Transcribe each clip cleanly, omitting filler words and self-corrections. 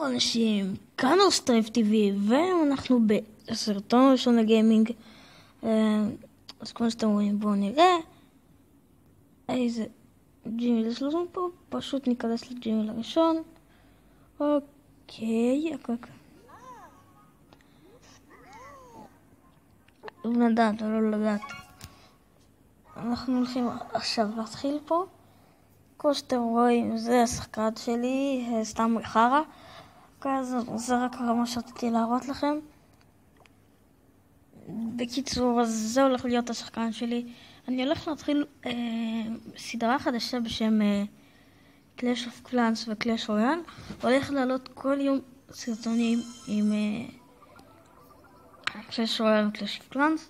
אנשים, כאן אוסטרייב TV, ואנחנו בסרטון ראשון לגיימינג. אז כמו שאתם רואים, בואו נראה איזה ג'ימייל יש לנו פה. פשוט ניכנס לג'ימייל הראשון. אוקיי, לדעת או לא לדעת. אנחנו הולכים עכשיו להתחיל פה. כמו שאתם רואים, זה השחקן שלי, סתם חרה. אז זה רק מה שרציתי להראות לכם. בקיצור, אז זה הולך להיות השחקן שלי. אני הולך להתחיל סדרה חדשה בשם Clash of Clans ו-Clash Royale. הולך לעלות כל יום סרטונים עם Clash Royale ו-Clash of Clans.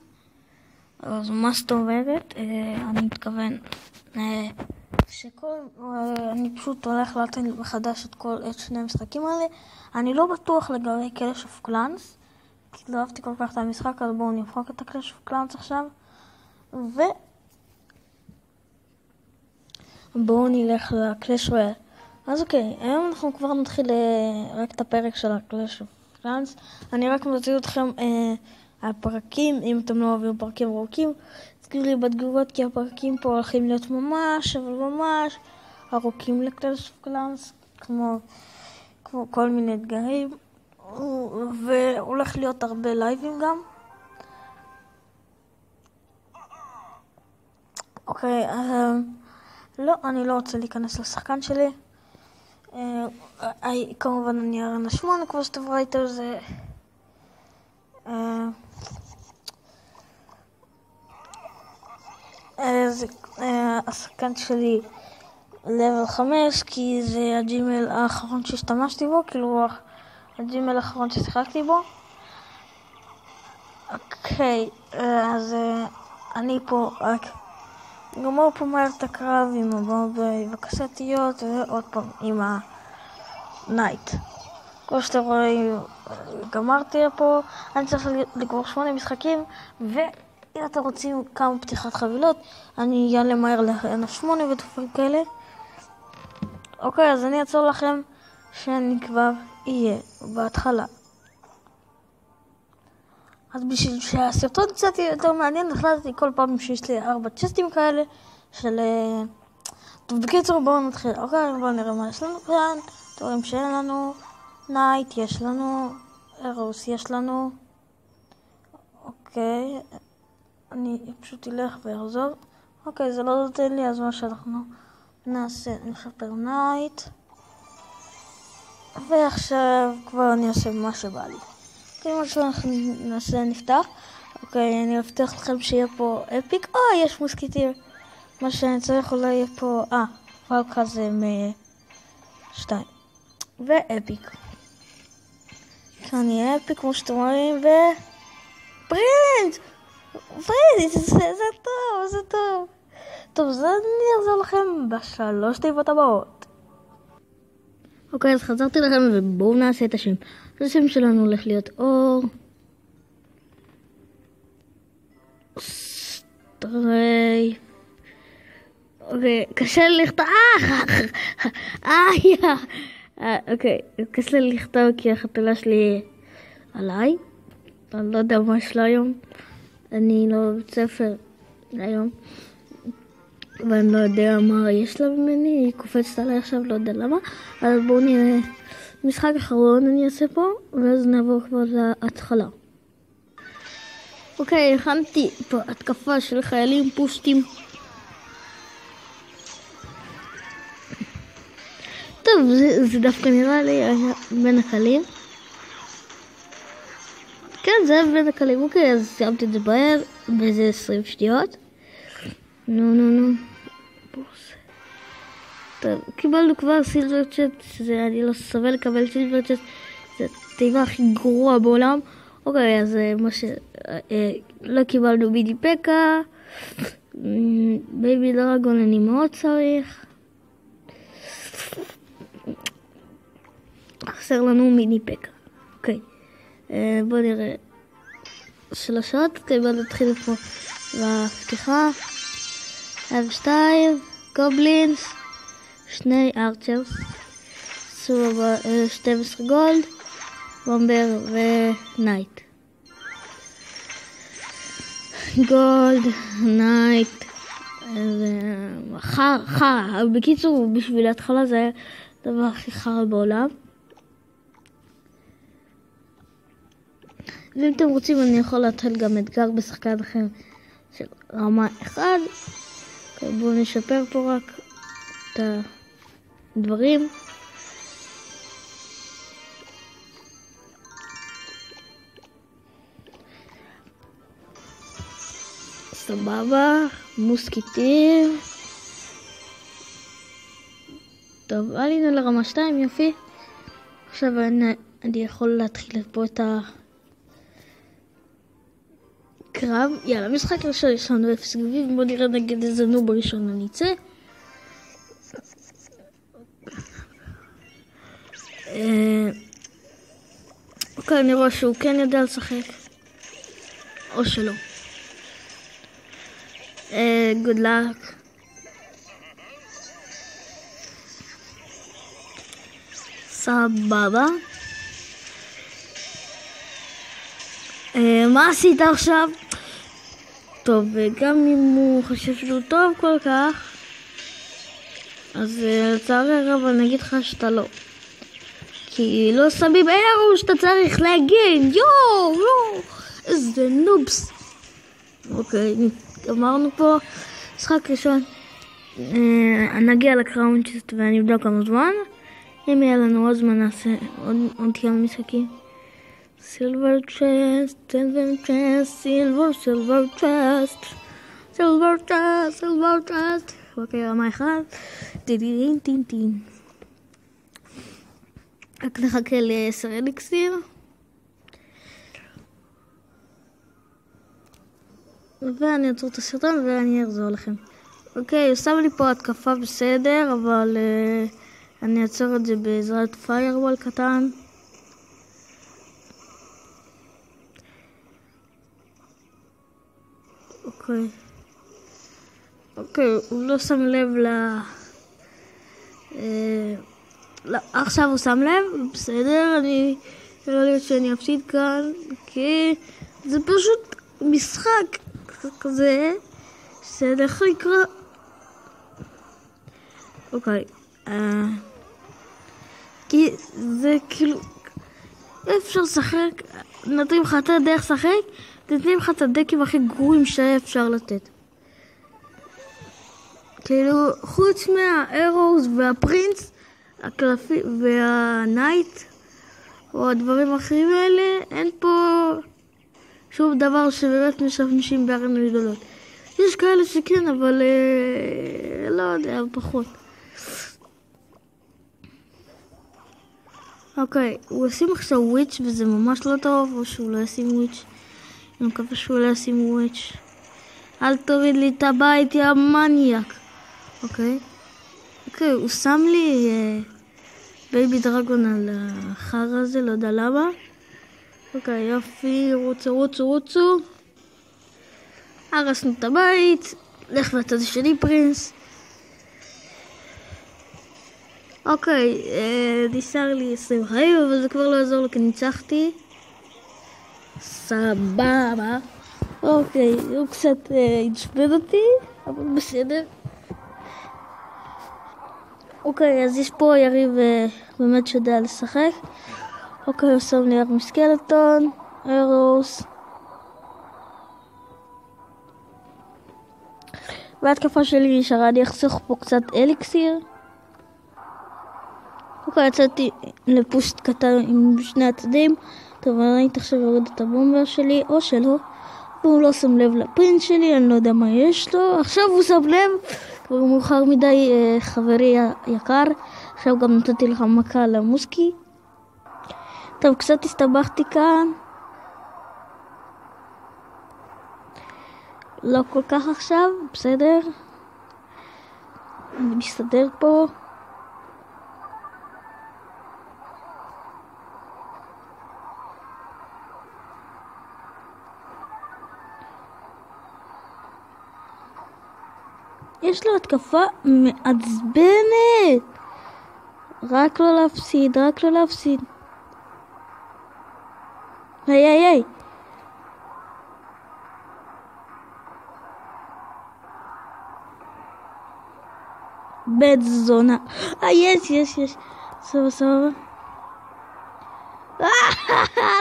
אז מה זאת אומרת? אני מתכוון אני פשוט הולך להתחיל מחדש את שני המשחקים האלה. אני לא בטוח לגבי Clash of Clans, כי לא אהבתי כל כך את המשחק, אז בואו נמחוק את Clash of Clans עכשיו. בואו נלך ל-Clash Royale. אז אוקיי, היום אנחנו כבר נתחיל רק את הפרק של Clash of Clans. אני רק מציע אתכם הפרקים, אם אתם לא אוהבים פרקים ארוכים, תגידו לי בתגובות, כי הפרקים פה הולכים להיות ממש, אבל ממש ארוכים ל-Clash of Clans, כמו כל מיני אתגרים, והולך להיות הרבה לייבים גם. אוקיי, לא, אני לא רוצה להיכנס לשחקן שלי. כמובן אני ארנה 8, כמו שאתם ראיתם, זה השחקן שלי level 5, כי זה הג'ימייל האחרון שהשתמשתי בו, כאילו הג'ימייל האחרון ששיחקתי בו. אוקיי, אז אני פה רק גמר פה מהר את הקרב עם הבומבי והקסטיות, ועוד פעם עם הנייט. כמו שאתם רואים, גמרתי פה. אני צריך לגמור 8 משחקים, ואם אתם רוצים כמה פתיחת חבילות, אני אעלה מהר ל-8 ודברים כאלה. אוקיי, אז אני אעצור לכם שאני כבר יהיה בהתחלה. אז בשביל שהסרטון קצת יותר מעניין, החלטתי כל פעם שיש לי 4 צ'סטים כאלה של... טוב, בקיצור, בואו נתחיל. אוקיי, בואו נראה מה יש לנו כאן. אתם רואים שאין לנו נייט, יש לנו ארוס, יש לנו... אוקיי, אני פשוט אלך ואחזור. אוקיי, זה לא נותן לי, אז מה שאנחנו נעשה, נשפר נייט. ועכשיו כבר אני אעשה מה שבא לי. אוקיי, מה שאנחנו נעשה, נפתח. אוקיי, אני אבטיח לכם שיהיה פה אפיק. יש מוסקיטיר. מה שאני צריך אולי יהיה פה... כבר כזה מ-2. ואפיק. כאן יהיה אפיק, כמו שאתם רואים, פרינט! זה טוב, זה טוב. טוב, זה אני אחזור לכם בשלוש תיבות הבאות. אוקיי, אז חזרתי לכם ובואו נעשה את השם. השם שלנו הולך להיות אור סטרייף. אוקיי, קשה לי לכתוב. אוקיי, קשה לי לכתוב כי החתולה שלי עליי. אני לא יודע מה יש לה היום. אני לא בבית ספר היום. ואני לא יודע מה יש לה ממני. היא קופצת עליי עכשיו, לא יודע למה. אז בואו נראה. משחק אחרון אני אעשה פה, ואז נעבור כבר להתחלה. אוקיי, הכנתי פה התקפה של חיילים פושטים. טוב, זה דווקא נראה לי בין הקלים. כן, זה בין הקלים. אוקיי, אז סיימתי את זה בער, באיזה 20 שניות. נו. טוב, קיבלנו כבר סילבר צ'אט, אני לא סבל לקבל סילבר צ'אט, זה התיבה הכי גרוע בעולם. אוקיי, אז לא קיבלנו מיני פקה, בייבי דרגון אני מאוד צריך. חסר לנו מיני פקה. אוקיי, בואו נראה. 3 שעות, אוקיי, בואו נתחיל פה בפתיחה. F2, גובלינס, 2 ארצ'רס, סבבה, 12 גולד, בומבר ונייט. גולד, נייט, חרא, בקיצור, בשביל ההתחלה זה היה הדבר הכי חרא בעולם. ואם אתם רוצים אני יכול להתחיל גם אתגר בשחקן אחר של רמה 1. בואו נשפר פה רק את הדברים. סבבה, מוסקיטיר. טוב, עלינו לרמה 2, יופי. עכשיו אני יכול להתחיל פה את הקרב. יאללה, משחק ראשון יש לנו 0 גביב. בואו נראה נגד איזה נוב ראשון אני אצא. אוקיי, אני רואה שהוא כן יודע לשחק. או שלא. good luck. סבבה. מה עשית עכשיו? טוב, וגם אם הוא חושב שהוא טוב כל כך, אז לצערי הרב אני אגיד לך שאתה לא. כי לא שמים אירו שאתה צריך להגן. יואו, איזה נובס. אוקיי, אמרנו פה, משחק ראשון. נגיע לקראונצ'סט ואני אבדוק כמה זמן. אם יהיה לנו עוד זמן נעשה עוד כמה משחקים. סילבר צ'סט, סילבר צ'סט, סילבר צ'סט, סילבר צ'סט, סילבר צ'סט. אוקיי, רמה 1. טין טין טין. רק נחכה ל10 אליקסיר. ואני אעצור את הסרטון ואני אחזור לכם. אוקיי, הוא שם לי פה התקפה בסדר, אבל אני אעצור את זה בעזרת פיירוול קטן. אוקיי, הוא לא שם לב עכשיו הוא שם לב, בסדר, אני לא להיות שאני אפסיד כאן, כי זה פשוט משחק כזה, בסדר, איך יקרה? אוקיי, כי זה כאילו, אפשר לשחק, נותנים לך את הדרך לשחק, נותנים לך את הדקים הכי גרועים שאפשר לתת. כאילו, חוץ מהאירוס והפרינס, הקלפי והנייט, או הדברים האחרים האלה, אין פה שום דבר שבאמת משתמשים בארניות גדולות. יש כאלה שכן, אבל לא יודע, פחות. אוקיי, הוא ישים עכשיו וויץ' וזה ממש לא טוב, או שהוא לא ישים וויץ'. אני מקווה שהוא לא ישים וויץ'. אל תוריד לי את הבית, יא מניאק. אוקיי, הוא שם לי בייבי דרגון על החר הזה, לא יודע למה. אוקיי, יופי, רוצו. הרסנו את הבית, לך והצד שלי פרינס. אוקיי, נשאר לי 20 חיים, אבל זה כבר לא יעזור לו כי ניצחתי. סבבה. אוקיי, הוא קצת התשפד אותי, אבל בסדר. אוקיי, אז יש פה יריב באמת שיודע לשחק. אוקיי, הוא שם לי ארם סקלטון, אירוס. וההתקפה שלי נשארה, אני אחסוך פה קצת אליקסיר. אוקיי, יצאתי לפוסט קטן עם שני הצדדים. טוב, אני עכשיו יורד את הבומבר שלי, או שלא. והוא לא שם לב לפרינס שלי, אני לא יודע מה יש לו. עכשיו הוא שם לב, כבר מאוחר מדי, חברי יקר. עכשיו גם נתתי לך מכה למוסקי. טוב, קצת הסתבכתי כאן. לא כל כך עכשיו, בסדר. אני מסתדר פה. יש לו התקפה מעצבנת. רק לא להפסיד, רק לא להפסיד. היי, היי, היי. בית זונה. יש, יש, יש. סבבה, סבבה.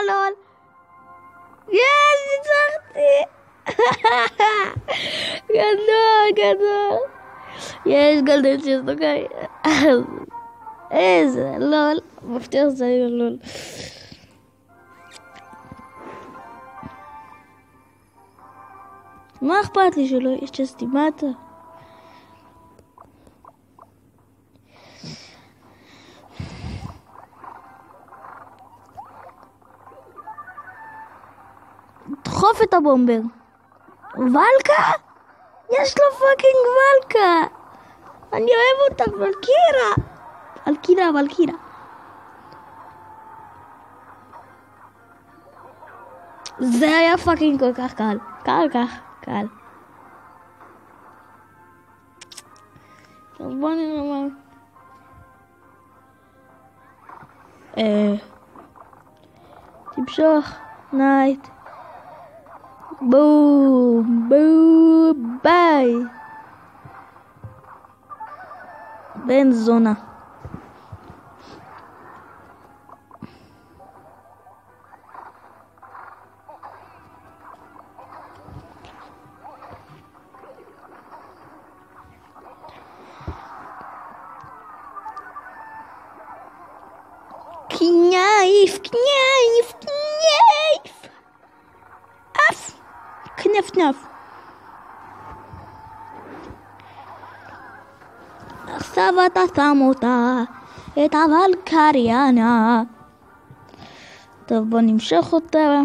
לול. יש, ניצחתי. גדול, גדול. יש גלדן שיש לו גאי. איזה, לול. מבטיח זה היה לול. מה אכפת לי שלא יש אסטימטה? דחוף את הבומבר. ולקה? יש לו פאקינג ולקה. אני אוהב אותך, ולקירה. ולקירה, ולקירה. זה היה פאקינג כל כך קל. קל כך, קל. טוב, בוא נראה מה. תמשוך. נייט. בום, בום, ביי. בן זונה. כנייף, כנייף, כנייף. אף. כנף נף. עכשיו אתה שם אותה, את הוולקריאנה. טוב, בוא נמשוך אותה.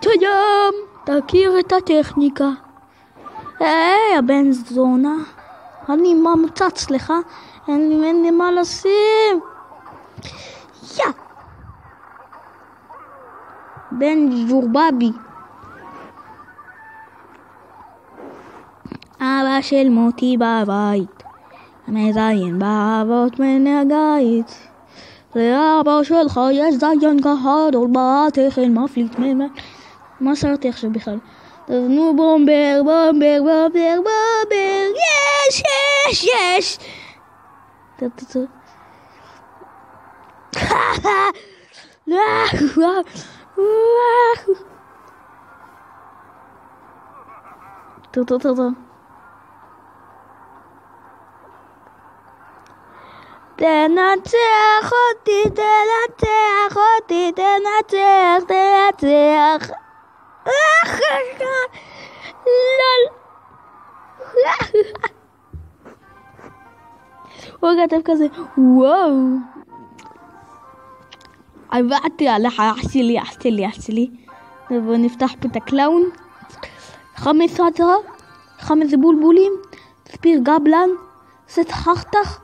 תודם, תכיר את הטכניקה. היי, הבן זונה. אני ממצץ לך, אין לי מה לשים. יא! בן ג'ורבבי. אבא של מוטי בבית, מזיין באבות מנגית. לאבא שלך יש זיין גדול בתכן מפליט ממנו. מה שרתי עכשיו בכלל? נו בומבר, בומבר, בומבר, בומבר. יש, יש, יש. טוב. טוב. תנצח אותי, תנצח אותי, תנצח. לול. הוא כתב כזה, וואו. עבדתי עליך, אח שלי. בוא נפתח פה את הקלאון. 5 בולבולים, ספיר גבלן, סט חכתך,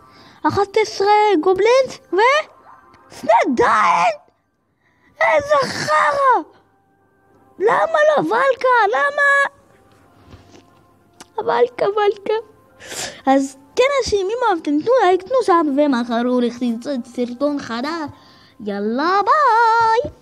11 גובלינס, סנדאין! איזה חרא! למה לא? ולקה, למה? ולקה. אז כן, אנשים, אם אהבתם, תנו לייק, תנו סאב, ומחר הולך לצאת סרטון חדש. יאללה ביי!